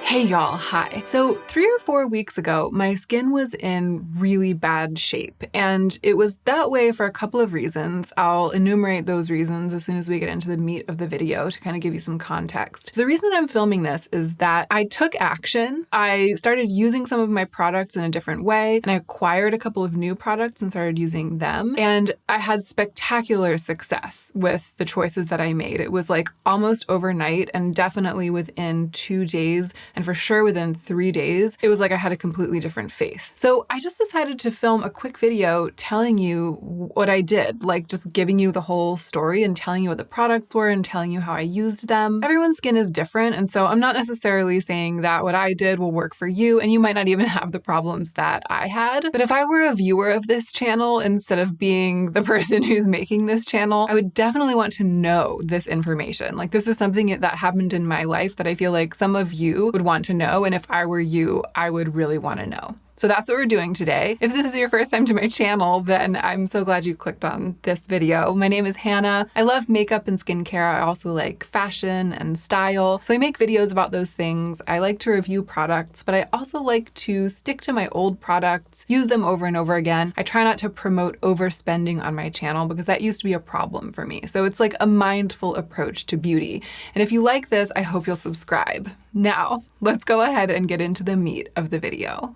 Hey y'all, hi. So 3 or 4 weeks ago, my skin was in really bad shape, and it was that way for a couple of reasons. I'll enumerate those reasons as soon as we get into the meat of the video to kind of give you some context. The reason that I'm filming this is that I took action. I started using some of my products in a different way, and I acquired a couple of new products and started using them, and I had spectacular success with the choices that I made. It was like almost overnight, and definitely within 2 days, and for sure within 3 days, it was like I had a completely different face. So I just decided to film a quick video telling you what I did, like just giving you the whole story and telling you what the products were and telling you how I used them. Everyone's skin is different, and so I'm not necessarily saying that what I did will work for you, and you might not even have the problems that I had. But if I were a viewer of this channel instead of being the person who's making this channel, I would definitely want to know this information. Like, this is something that happened in my life that I feel like some of you would want to know, and if I were you, I would really want to know. So that's what we're doing today. If this is your first time to my channel, then I'm so glad you clicked on this video. My name is Hannah. I love makeup and skincare. I also like fashion and style. So I make videos about those things. I like to review products, but I also like to stick to my old products, use them over and over again. I try not to promote overspending on my channel because that used to be a problem for me. So it's like a mindful approach to beauty. And if you like this, I hope you'll subscribe. Now, let's go ahead and get into the meat of the video.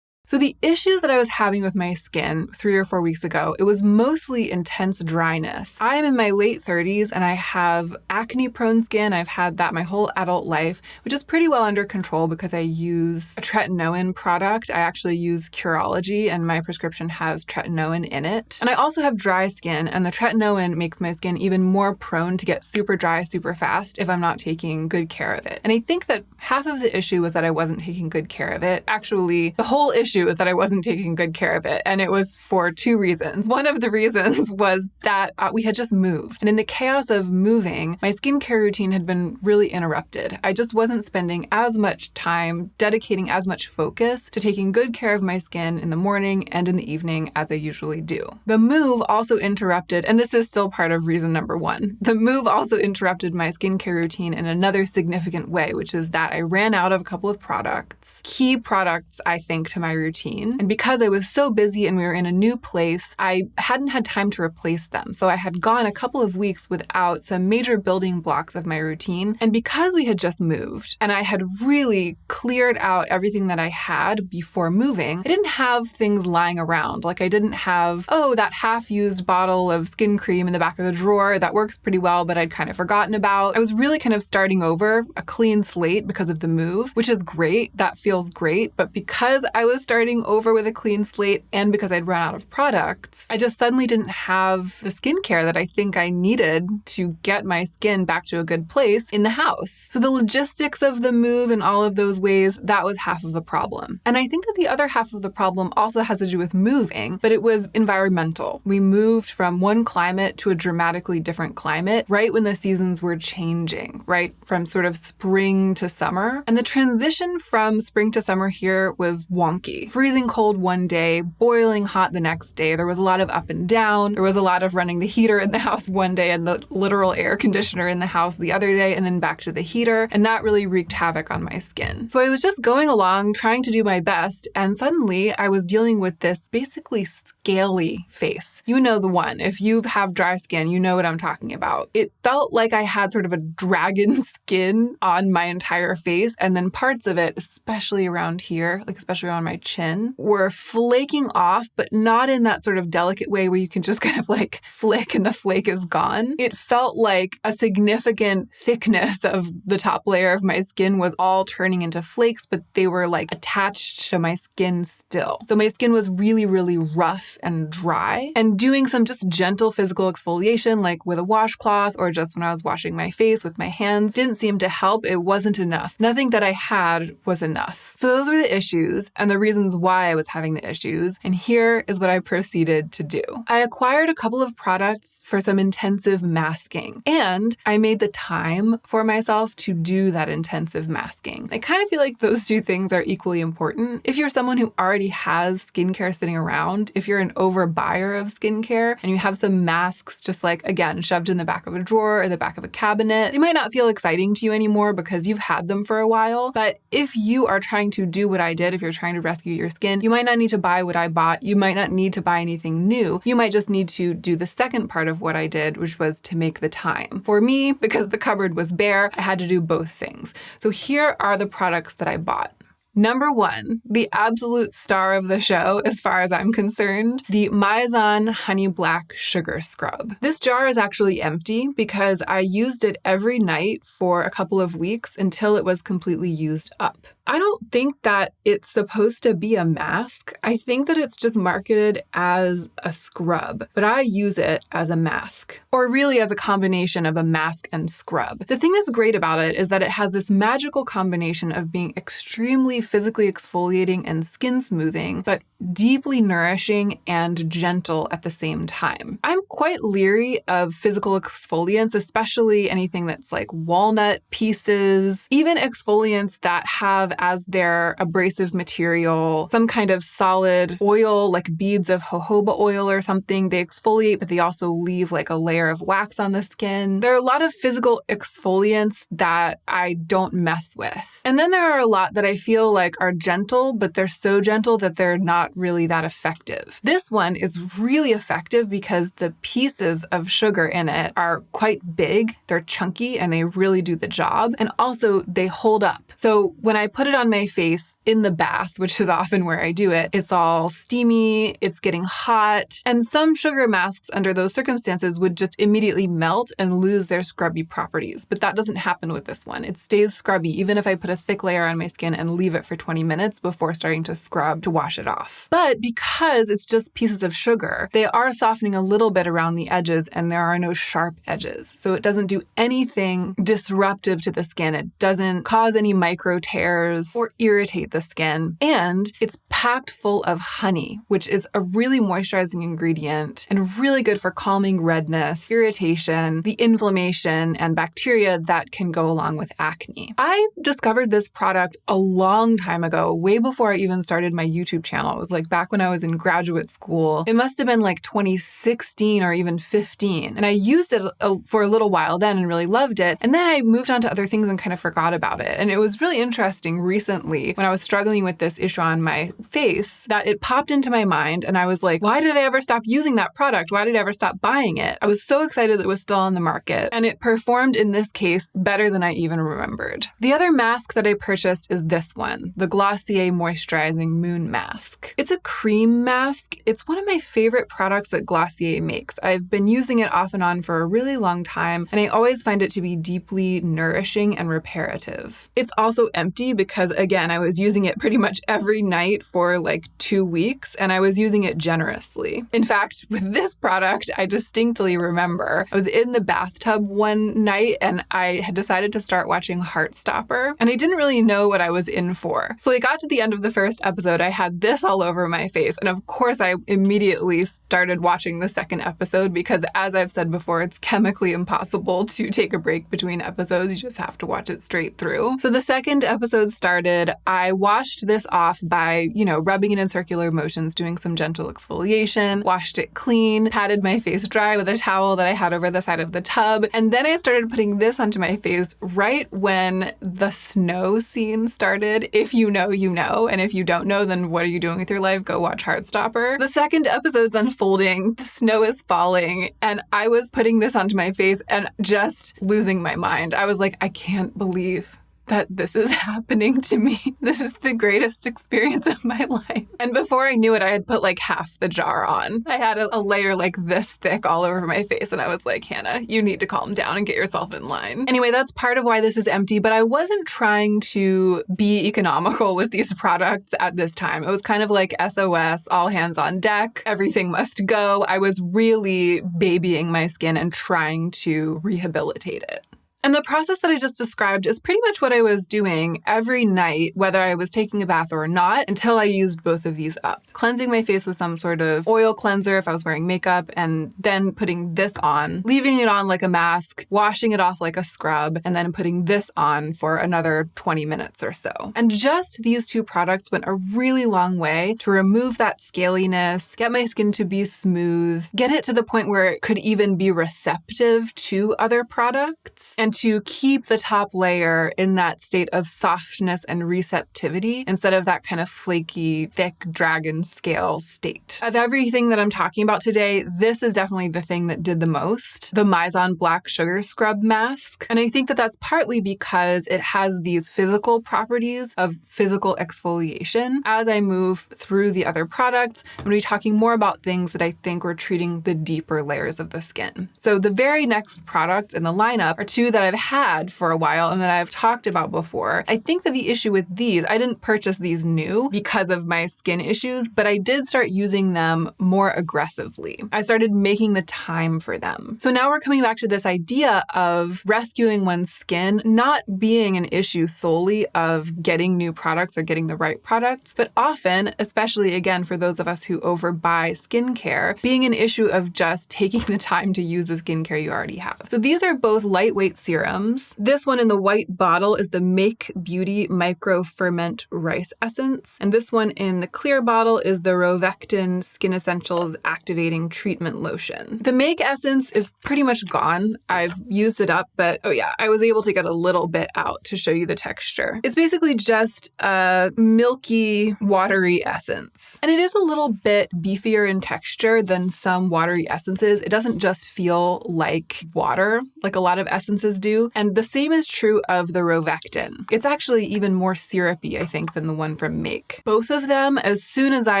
So the issues that I was having with my skin 3 or 4 weeks ago, it was mostly intense dryness. I am in my late 30s and I have acne-prone skin. I've had that my whole adult life, which is pretty well under control because I use a tretinoin product. I actually use Curology and my prescription has tretinoin in it. And I also have dry skin, and the tretinoin makes my skin even more prone to get super dry super fast if I'm not taking good care of it. And I think that half of the issue was that I wasn't taking good care of it. Actually, the whole issue is that I wasn't taking good care of it, and it was for 2 reasons. One of the reasons was that we had just moved, and in the chaos of moving, my skincare routine had been really interrupted. I just wasn't spending as much time, dedicating as much focus to taking good care of my skin in the morning and in the evening as I usually do. The move also interrupted, and this is still part of reason number 1, the move also interrupted my skincare routine in another significant way, which is that I ran out of a couple of products, key products, I think, to my routine. And because I was so busy and we were in a new place, I hadn't had time to replace them. So I had gone a couple of weeks without some major building blocks of my routine. And because we had just moved and I had really cleared out everything that I had before moving, I didn't have things lying around. Like, I didn't have, oh, that half-used bottle of skin cream in the back of the drawer that works pretty well, but I'd kind of forgotten about. I was really kind of starting over, a clean slate because of the move, which is great. That feels great. But because I was starting over with a clean slate and because I'd run out of products, I just suddenly didn't have the skincare that I think I needed to get my skin back to a good place in the house. So the logistics of the move in all of those ways, that was half of the problem. And I think that the other half of the problem also has to do with moving, but it was environmental. We moved from one climate to a dramatically different climate right when the seasons were changing, right? From sort of spring to summer. And the transition from spring to summer here was wonky. Freezing cold one day, boiling hot the next day. There was a lot of up and down. There was a lot of running the heater in the house one day and the literal air conditioner in the house the other day, and then back to the heater. And that really wreaked havoc on my skin. So I was just going along, trying to do my best, and suddenly I was dealing with this basically scaly face. You know the one. If you have dry skin, you know what I'm talking about. It felt like I had sort of a dragon skin on my entire face, and then parts of it, especially around here, like especially on my chin, were flaking off, but not in that sort of delicate way where you can just kind of like flick and the flake is gone. It felt like a significant thickness of the top layer of my skin was all turning into flakes, but they were like attached to my skin still. So my skin was really, really rough and dry, and doing some just gentle physical exfoliation, like with a washcloth or just when I was washing my face with my hands, didn't seem to help. It wasn't enough. Nothing that I had was enough. So those were the issues and the reasons reasons why I was having the issues, and here is what I proceeded to do. I acquired a couple of products for some intensive masking, and I made the time for myself to do that intensive masking. I kind of feel like those two things are equally important. If you're someone who already has skincare sitting around, if you're an overbuyer of skincare and you have some masks just like, again, shoved in the back of a drawer or the back of a cabinet, they might not feel exciting to you anymore because you've had them for a while. But if you are trying to do what I did, if you're trying to rescue your skin, you might not need to buy what I bought. You might not need to buy anything new. You might just need to do the second part of what I did, which was to make the time. For me, because the cupboard was bare, I had to do both things. So here are the products that I bought. Number 1, the absolute star of the show, as far as I'm concerned, the Mizon Honey Black Sugar Scrub. This jar is actually empty because I used it every night for a couple of weeks until it was completely used up. I don't think that it's supposed to be a mask. I think that it's just marketed as a scrub, but I use it as a mask, or really as a combination of a mask and scrub. The thing that's great about it is that it has this magical combination of being extremely physically exfoliating and skin smoothing, but deeply nourishing and gentle at the same time. I'm quite leery of physical exfoliants, especially anything that's like walnut pieces, even exfoliants that have as their abrasive material some kind of solid oil, like beads of jojoba oil or something. They exfoliate, but they also leave like a layer of wax on the skin. There are a lot of physical exfoliants that I don't mess with. And then there are a lot that I feel like are gentle, but they're so gentle that they're not really that effective. This one is really effective because the pieces of sugar in it are quite big, they're chunky, and they really do the job. And also they hold up. So when I put it on my face in the bath, which is often where I do it, it's all steamy, it's getting hot. And some sugar masks under those circumstances would just immediately melt and lose their scrubby properties. But that doesn't happen with this one. It stays scrubby even if I put a thick layer on my skin and leave it for 20 minutes before starting to scrub to wash it off. But because it's just pieces of sugar, they are softening a little bit around the edges and there are no sharp edges. So it doesn't do anything disruptive to the skin. It doesn't cause any micro tears or irritate the skin. And it's packed full of honey, which is a really moisturizing ingredient and really good for calming redness, irritation, the inflammation, and bacteria that can go along with acne. I discovered this product a long time ago, way before I even started my YouTube channel. It was like back when I was in graduate school. It must have been like 2016 or even 15. And I used it for a little while then and really loved it. And then I moved on to other things and kind of forgot about it. And it was really interesting recently when I was struggling with this issue on my face that it popped into my mind and I was like, why did I ever stop using that product? Why did I ever stop buying it? I was so excited that it was still on the market, and it performed in this case better than I even remembered. The other mask that I purchased is this one, the Glossier Moisturizing Moon Mask. It's a cream mask. It's one of my favorite products that Glossier makes. I've been using it off and on for a really long time, and I always find it to be deeply nourishing and reparative. It's also empty because, again, I was using it pretty much every night for like 2 weeks, and I was using it generously. In fact, with this product, I distinctly remember I was in the bathtub one night and I had decided to start watching Heartstopper, and I didn't really know what I was in for. So I got to the end of the first episode, I had this all over my face, and of course I immediately started watching the second episode because, as I've said before, it's chemically impossible to take a break between episodes. You just have to watch it straight through. So the second episode started, I washed this off by, rubbing it in circular motions, doing some gentle exfoliation, washed it clean, patted my face dry with a towel that I had over the side of the tub, and then I started putting this onto my face right when the snow scene started. If you know, you know, and if you don't know, then what are you doing with your life? Go watch Heartstopper. The second episode's unfolding, the snow is falling, and I was putting this onto my face and just losing my mind. I was like, I can't believe that this is happening to me. This is the greatest experience of my life. And before I knew it, I had put like half the jar on. I had a layer like this thick all over my face. And I was like, Hannah, you need to calm down and get yourself in line. Anyway, that's part of why this is empty, but I wasn't trying to be economical with these products at this time. It was kind of like SOS, all hands on deck, everything must go. I was really babying my skin and trying to rehabilitate it. And the process that I just described is pretty much what I was doing every night, whether I was taking a bath or not, until I used both of these up. Cleansing my face with some sort of oil cleanser if I was wearing makeup, and then putting this on, leaving it on like a mask, washing it off like a scrub, and then putting this on for another 20 minutes or so. And just these two products went a really long way to remove that scaliness, get my skin to be smooth, get it to the point where it could even be receptive to other products, and to keep the top layer in that state of softness and receptivity instead of that kind of flaky, thick dragon scale state. Of everything that I'm talking about today, this is definitely the thing that did the most, the Mizon Black Sugar Scrub Mask. And I think that that's partly because it has these physical properties of physical exfoliation. As I move through the other products, I'm going to be talking more about things that I think we're treating the deeper layers of the skin. So the very next product in the lineup are two that I've had for a while and that I've talked about before. I think that the issue with these, I didn't purchase these new because of my skin issues, but I did start using them more aggressively. I started making the time for them. So now we're coming back to this idea of rescuing one's skin not being an issue solely of getting new products or getting the right products, but often, especially again for those of us who overbuy skincare, being an issue of just taking the time to use the skincare you already have. So these are both lightweight serums. This one in the white bottle is the Make Beauty Micro Ferment Rice Essence, and this one in the clear bottle is the Rovectin Skin Essentials Activating Treatment Lotion. The Make Essence is pretty much gone. I've used it up, but oh yeah, I was able to get a little bit out to show you the texture. It's basically just a milky, watery essence. And it is a little bit beefier in texture than some watery essences. It doesn't just feel like water, like a lot of essences do. And the same is true of the Rovectin. It's actually even more syrupy, I think, than the one from Make. Both of them, as soon as I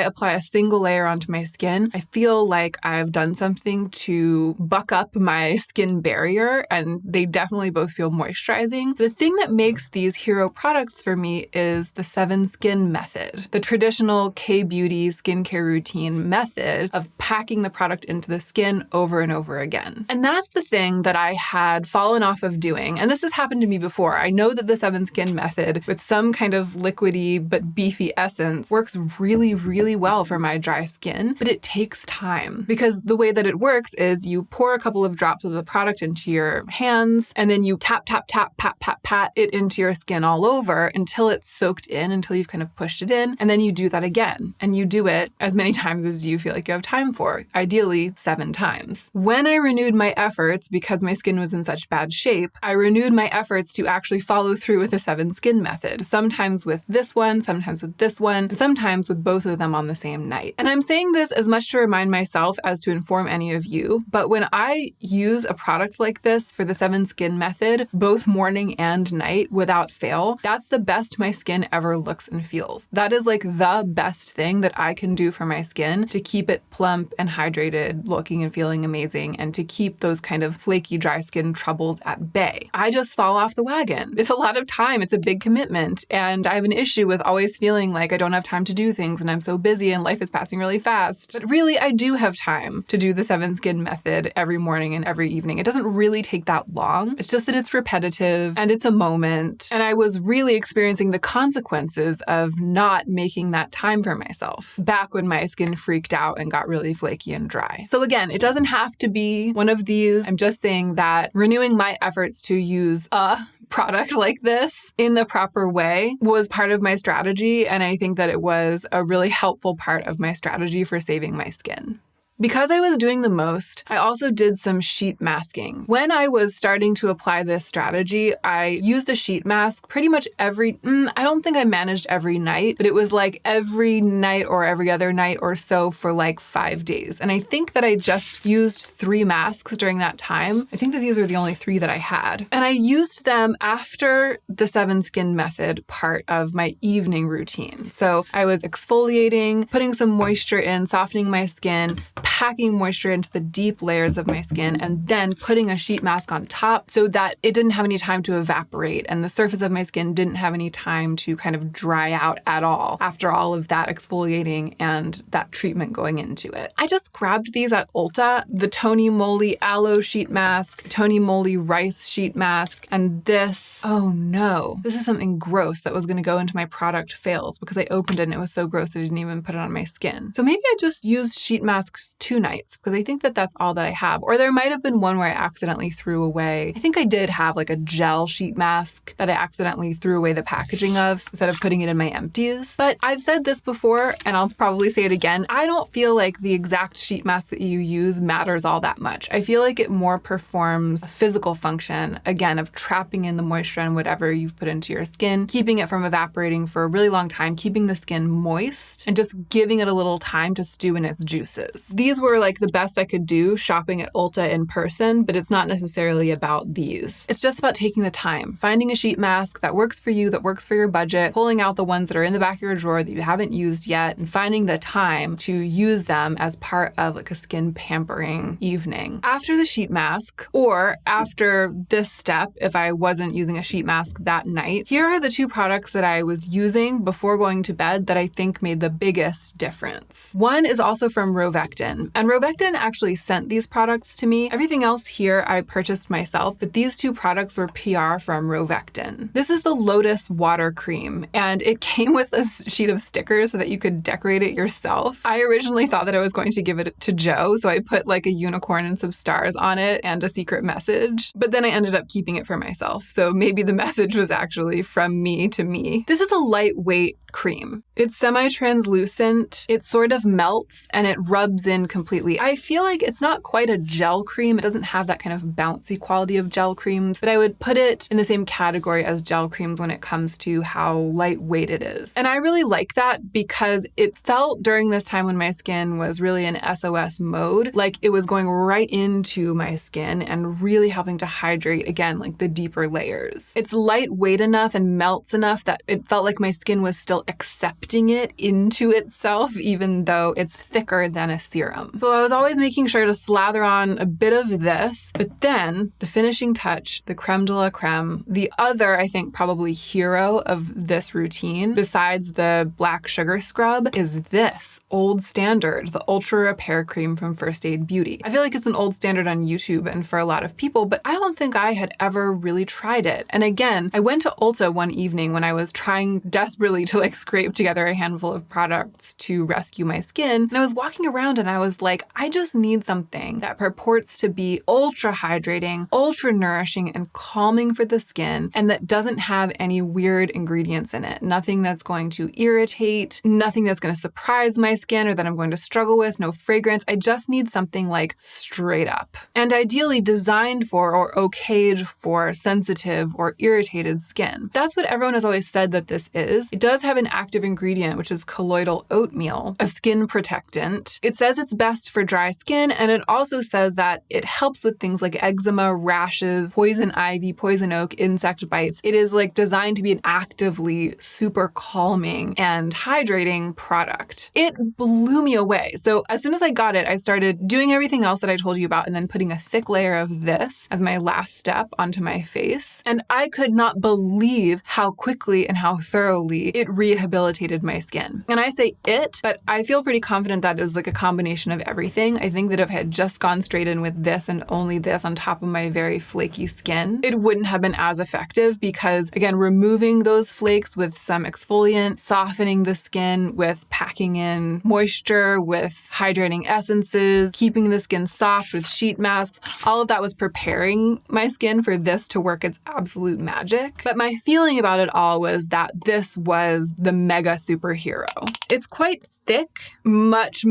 apply a single layer onto my skin, I feel like I've done something to buck up my skin barrier, and they definitely both feel moisturizing. The thing that makes these hero products for me is the 7 Skin method, the traditional K-beauty skincare routine method of packing the product into the skin over and over again. And that's the thing that I had fallen off of doing. And this has happened to me before. I know that the 7 Skin method with some kind of liquidy but beefy essence works really, really well for my dry skin, but it takes time because the way that it works is you pour a couple of drops of the product into your hands and then you tap, tap, tap, pat, pat, pat it into your skin all over until it's soaked in, until you've kind of pushed it in. And then you do that again. And you do it as many times as you feel like you have time for, ideally 7 times. When I renewed my efforts, because my skin was in such bad shape, I renewed my efforts to actually follow through with the 7 Skin method, sometimes with this one, sometimes with this one, and sometimes with both of them on the same night. And I'm saying this as much to remind myself as to inform any of you, but when I use a product like this for the 7 Skin method, both morning and night without fail, that's the best my skin ever looks and feels. That is like the best thing that I can do for my skin to keep it plump and hydrated, looking and feeling amazing, and to keep those kind of flaky dry skin troubles at bay. I just fall off the wagon. It's a lot of time. It's a big commitment. And I have an issue with always feeling like I don't have time to do things and I'm so busy and life is passing really fast. But really, I do have time to do the 7 Skin method every morning and every evening. It doesn't really take that long. It's just that it's repetitive and it's a moment. And I was really experiencing the consequences of not making that time for myself back when my skin freaked out and got really flaky and dry. So again, it doesn't have to be one of these. I'm just saying that renewing my efforts to use a product like this in the proper way was part of my strategy, and I think that it was a really helpful part of my strategy for saving my skin. Because I was doing the most, I also did some sheet masking. When I was starting to apply this strategy, I used a sheet mask pretty much I don't think I managed every night, but it was like every night or every other night or so for like 5 days. And I think that I just used 3 masks during that time. I think that these are the only 3 that I had. And I used them after the 7 Skin method part of my evening routine. So I was exfoliating, putting some moisture in, softening my skin, packing moisture into the deep layers of my skin and then putting a sheet mask on top so that it didn't have any time to evaporate and the surface of my skin didn't have any time to kind of dry out at all after all of that exfoliating and that treatment going into it. I just grabbed these at Ulta, the Tony Moly Aloe Sheet Mask, Tony Moly Rice Sheet Mask, and this, oh no, this is something gross that was going to go into my product fails because I opened it and it was so gross I didn't even put it on my skin. So maybe I just used sheet masks 2 nights because I think that that's all that I have. Or there might have been one where I accidentally threw away. I think I did have like a gel sheet mask that I accidentally threw away the packaging of instead of putting it in my empties. But I've said this before and I'll probably say it again. I don't feel like the exact sheet mask that you use matters all that much. I feel like it more performs a physical function, again, of trapping in the moisture and whatever you've put into your skin, keeping it from evaporating for a really long time, keeping the skin moist, and just giving it a little time to stew in its juices. These were like the best I could do shopping at Ulta in person, but it's not necessarily about these. It's just about taking the time, finding a sheet mask that works for you, that works for your budget, pulling out the ones that are in the back of your drawer that you haven't used yet, and finding the time to use them as part of like a skin pampering evening. After the sheet mask, or after this step, if I wasn't using a sheet mask that night, here are the 2 products that I was using before going to bed that I think made the biggest difference. One is also from Rovectin, and Rovectin actually sent these products to me. Everything else here I purchased myself, but these 2 products were PR from Rovectin. This is the Lotus Water Cream, and it came with a sheet of stickers so that you could decorate it yourself. I originally thought that I was going to give it to Joe, so I put like a unicorn and some stars on it and a secret message, but then I ended up keeping it for myself. So maybe the message was actually from me to me. This is a lightweight cream. It's semi-translucent, it sort of melts, and it rubs in completely. I feel like it's not quite a gel cream. It doesn't have that kind of bouncy quality of gel creams, but I would put it in the same category as gel creams when it comes to how lightweight it is. And I really like that because it felt during this time when my skin was really in SOS mode, like it was going right into my skin and really helping to hydrate, again, like the deeper layers. It's lightweight enough and melts enough that it felt like my skin was still accepting it into itself, even though it's thicker than a serum. So I was always making sure to slather on a bit of this, but then the finishing touch, the creme de la creme, the other, I think, probably hero of this routine, besides the black sugar scrub, is this old standard, the Ultra Repair Cream from First Aid Beauty. I feel like it's an old standard on YouTube and for a lot of people, but I don't think I had ever really tried it. And again, I went to Ulta one evening when I was trying desperately to scrape together a handful of products to rescue my skin. And I was walking around and I was like, I just need something that purports to be ultra hydrating, ultra nourishing, and calming for the skin, and that doesn't have any weird ingredients in it. Nothing that's going to irritate, nothing that's going to surprise my skin or that I'm going to struggle with, no fragrance. I just need something like straight up. And ideally designed for or okayed for sensitive or irritated skin. That's what everyone has always said that this is. It does have an active ingredient, which is colloidal oatmeal, a skin protectant. It says it's best for dry skin, and it also says that it helps with things like eczema, rashes, poison ivy, poison oak, insect bites. It is designed to be an actively super calming and hydrating product. It blew me away. So as soon as I got it, I started doing everything else that I told you about and then putting a thick layer of this as my last step onto my face. And I could not believe how quickly and how thoroughly it rehabilitated my skin. And I say it, but I feel pretty confident that is a combination of everything. I think that if I had just gone straight in with this and only this on top of my very flaky skin, it wouldn't have been as effective because, again, removing those flakes with some exfoliant, softening the skin with packing in moisture, with hydrating essences, keeping the skin soft with sheet masks, all of that was preparing my skin for this to work its absolute magic. But my feeling about it all was that this was the mega superhero. It's quite thick, much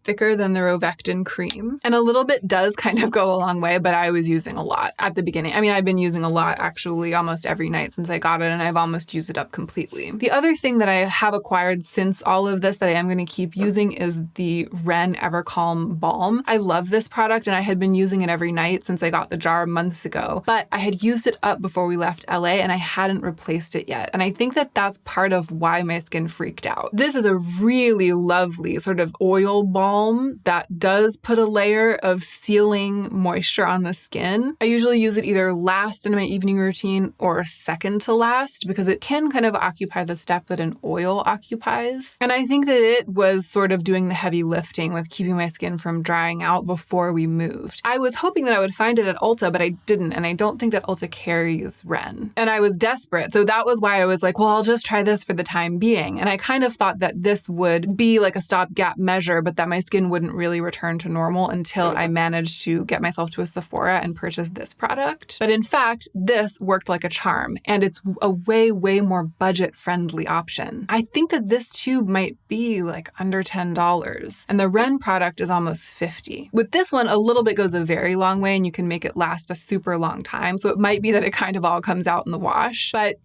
thicker than the Rovectin cream. And a little bit does kind of go a long way, but I was using a lot at the beginning. I mean, I've been using a lot actually almost every night since I got it, and I've almost used it up completely. The other thing that I have acquired since all of this that I am going to keep using is the Ren Evercalm Balm. I love this product and I had been using it every night since I got the jar months ago, but I had used it up before we left LA and I hadn't replaced it yet. And I think that that's part of why my skin freaked out. This is a really lovely sort of oil balm that does put a layer of sealing moisture on the skin. I usually use it either last in my evening routine or second to last because it can kind of occupy the step that an oil occupies. And I think that it was sort of doing the heavy lifting with keeping my skin from drying out before we moved. I was hoping that I would find it at Ulta, but I didn't. And I don't think that Ulta carries Ren. And I was desperate. So that was why I was like, well, I'll just try this for the time being. And I kind of thought that this would be like a stopgap measure, but that my skin wouldn't really return to normal until I managed to get myself to a Sephora and purchase this product. But in fact, this worked like a charm, and it's a way, way more budget-friendly option. I think that this tube might be like under $10, and the Ren product is almost $50. With this one, a little bit goes a very long way, and you can make it last a super long time. So it might be that it kind of all comes out in the wash, but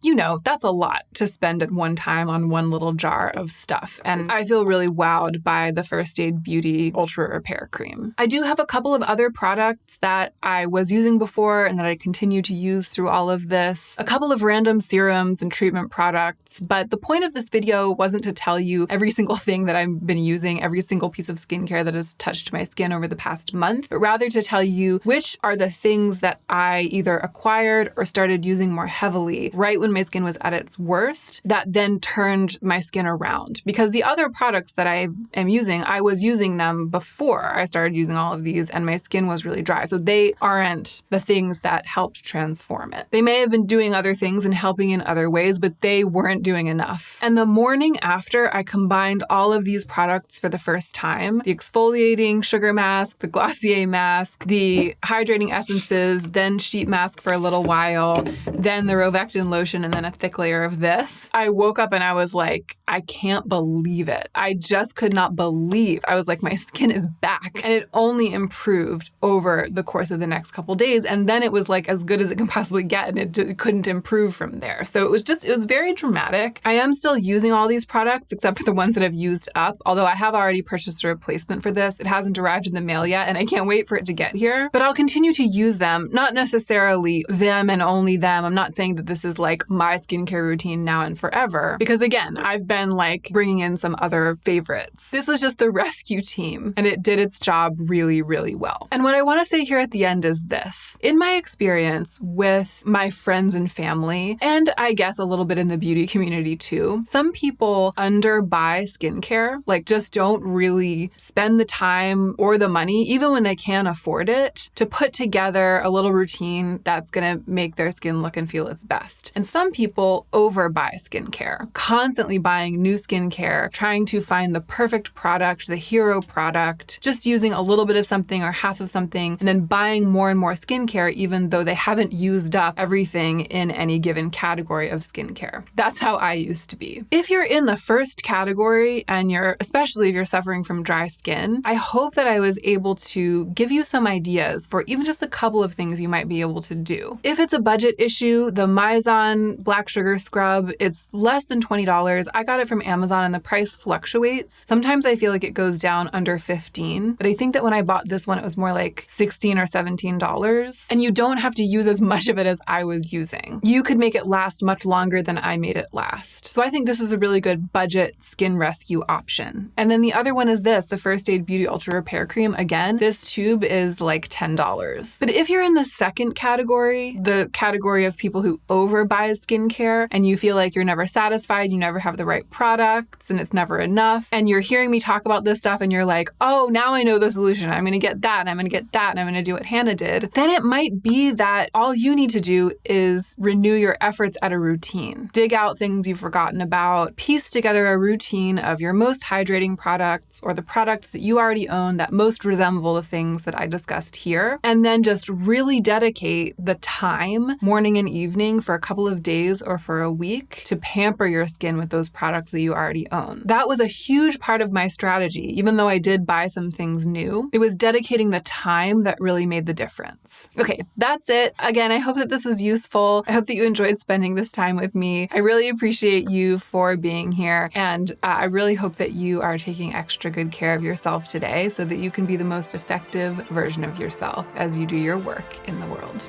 that's a lot to spend at one time on one little jar of stuff. And I feel really wowed by the First Aid Beauty Ultra Repair Cream. I do have a couple of other products that I was using before and that I continue to use through all of this. A couple of random serums and treatment products, but the point of this video wasn't to tell you every single thing that I've been using, every single piece of skincare that has touched my skin over the past month, but rather to tell you which are the things that I either acquired or started using more heavily right when my skin was at its worst that then turned my skin around. Because the other products that I am using, I was using them before I started using all of these and my skin was really dry. So they aren't the things that helped transform it. They may have been doing other things and helping in other ways, but they weren't doing enough. And the morning after I combined all of these products for the first time, the exfoliating sugar mask, the Glossier mask, the hydrating essences, then sheet mask for a little while, then the Rovectin lotion, and then a thick layer of this, I woke up and I was like, I can't believe it. I just could not believe. I was like, my skin is back. And it only improved over the course of the next couple days. And then it was like as good as it can possibly get. And it couldn't improve from there. So it was very dramatic. I am still using all these products except for the ones that I've used up. Although I have already purchased a replacement for this. It hasn't arrived in the mail yet and I can't wait for it to get here. But I'll continue to use them, not necessarily them and only them. I'm not saying that this is like my skincare routine now and forever. Because again, I've been like bringing in some other favorites. This was just the rescue team and it did its job really, really well. And what I want to say here at the end is this. In my experience with my friends and family, and I guess a little bit in the beauty community too, some people underbuy skincare, like just don't really spend the time or the money, even when they can afford it, to put together a little routine that's going to make their skin look and feel its best. And some people overbuy skincare, constantly buying new skincare, trying to find the perfect product, the hero product, just using a little bit of something or half of something, and then buying more and more skincare, even though they haven't used up everything in any given category of skincare. That's how I used to be. If you're in the first category and especially if you're suffering from dry skin, I hope that I was able to give you some ideas for even just a couple of things you might be able to do. If it's a budget issue, the Mizon Black Sugar Scrub, it's less than $20. I got it from Amazon and the price fluctuates. Sometimes I feel like it goes down under $15, but I think that when I bought this one, it was more like $16 or $17. And you don't have to use as much of it as I was using. You could make it last much longer than I made it last. So I think this is a really good budget skin rescue option. And then the other one is this, the First Aid Beauty Ultra Repair Cream. Again, this tube is like $10. But if you're in the second category, the category of people who overbuy skincare and you feel like you're never satisfied, you never have the right products and it's never enough, and you're hearing me talk about this stuff and you're like, oh, now I know the solution. I'm going to get that and I'm going to get that and I'm going to do what Hannah did. Then it might be that all you need to do is renew your efforts at a routine. Dig out things you've forgotten about, piece together a routine of your most hydrating products or the products that you already own that most resemble the things that I discussed here, and then just really dedicate the time, morning and evening, for a couple of days or for a week to pamper your skin with those products that you already own. That was a huge part of my strategy, even though I did buy some things new. It was dedicating the time that really made the difference. Okay, that's it. Again, I hope that this was useful. I hope that you enjoyed spending this time with me. I really appreciate you for being here, and I really hope that you are taking extra good care of yourself today so that you can be the most effective version of yourself as you do your work in the world.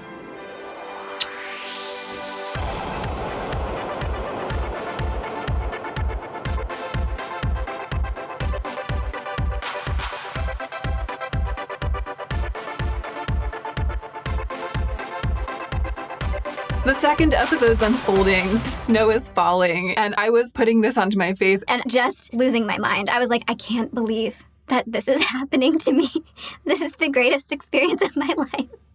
The second episode's unfolding, snow is falling, and I was putting this onto my face. And just losing my mind. I was like, I can't believe that this is happening to me. This is the greatest experience of my life.